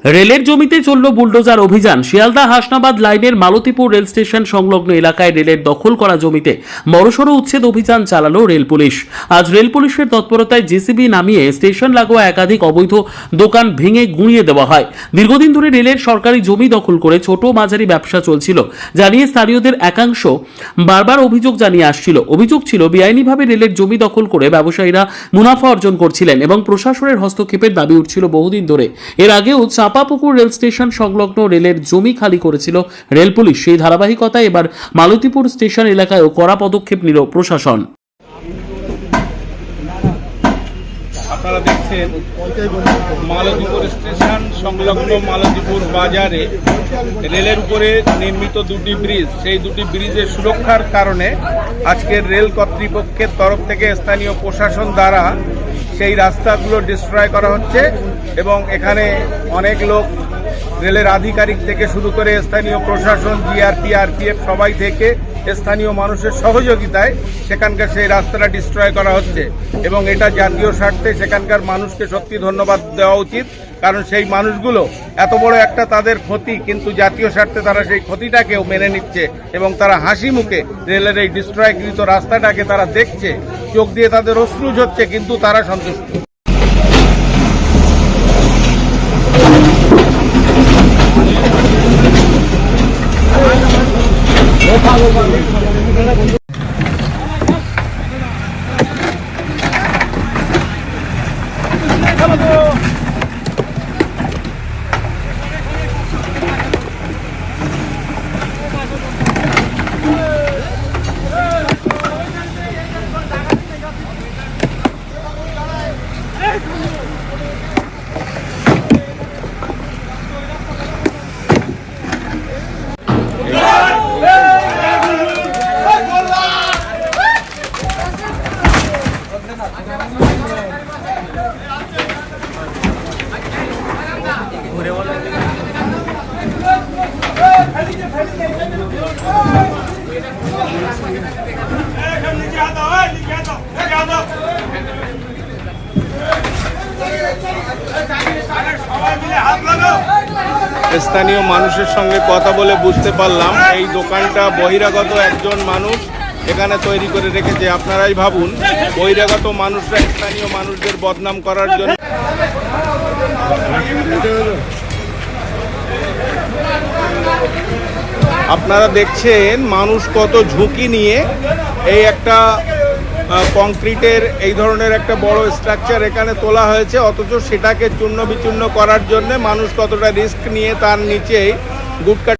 রেলের জমিতে চলল বুলডোজার অভিযান। শিয়ালদা হাসনাবাদ লাইনের মালতীপুর রেল স্টেশন সংলগ্ন এলাকায় রেলের দখল করা জমিতে বড়সড় উচ্ছেদ অভিযান চালালো রেল পুলিশ। আজ রেল পুলিশের তৎপরতায় জেসিবি নামিয়ে স্টেশন লাগোয়া একাধিক অবৈধ দোকান ভেঙে গুঁড়িয়ে দেওয়া হয়। দীর্ঘদিন ধরে রেলের সরকারি জমি দখল করে ছোট মাঝারি ব্যবসা চলছিল জানিয়ে স্থানীয়দের একাংশ বারবার অভিযোগ জানিয়ে আসছিল। অভিযোগ ছিল বেআইনিভাবে রেলের জমি দখল করে ব্যবসায়ীরা মুনাফা অর্জন করছিলেন এবং প্রশাসনের হস্তক্ষেপের দাবি উঠছিল বহুদিন ধরে। এর আগেও চাঁপাপুকুর রেল স্টেশন সংলগ্ন রেলের জমি খালি করেছিল রেল পুলিশ। সেই ধারাবাহিকতায় এবার মালতীপুর স্টেশন এলাকায়ও কড়া পদক্ষেপ নিল প্রশাসন। আপনারা দেখছেন মালতীপুর স্টেশন সংলগ্ন মালতীপুর বাজারে রেলের উপরে নির্মিত দুটি ব্রিজ, সেই দুটি ব্রিজের সুরক্ষার কারণে আজকের রেল কর্তৃপক্ষের তরফ থেকে স্থানীয় প্রশাসন দ্বারা সেই রাস্তাগুলো ডিস্ট্রয় করা হচ্ছে এবং এখানে অনেক লোক, রেলের আধিকারিক থেকে শুরু করে স্থানীয় প্রশাসন, জিআরপি, আরপিএফ সবাই থেকে স্থানীয় মানুষের সহযোগিতায় সেখানকার সেই রাস্তাটা ডিস্ট্রয় করা হচ্ছে এবং এটা জাতীয় স্বার্থে সেখানকার মানুষকে সত্যি ধন্যবাদ দেওয়া উচিত। কারণ সেই মানুষগুলো এত বড় একটা তাদের ক্ষতি, কিন্তু জাতীয় স্বার্থে তারা সেই ক্ষতিটাকেও মেনে নিচ্ছে এবং তারা হাসি মুখে রেলের এই ডিস্ট্রয়কৃত রাস্তাটাকে তারা দেখছে, চোখ দিয়ে তাদের অশ্রু ঝরছে, কিন্তু তারা সন্তুষ্ট। স্থানীয় মানুষের সঙ্গে কথা বলে বুঝতে পারলাম এই দোকানটা বহিরাগত একজন মানুষ এখানে তৈরি করে রেখেছে। আপনারাই ভাবুন, বহিরাগত মানুষরা স্থানীয় মানুষদের বদনাম করার জন্য। আপনারা দেখছেন মানুষ কত ঝুঁকি নিয়ে এই একটা কংক্রিটের এই ধরনের একটা বড় স্ট্রাকচার এখানে তোলা হয়েছে, অথচ সেটাকে চূর্ণ বিচূর্ণ করার জন্য মানুষ কতটা রিস্ক নিয়ে তার নিচেই গুটকা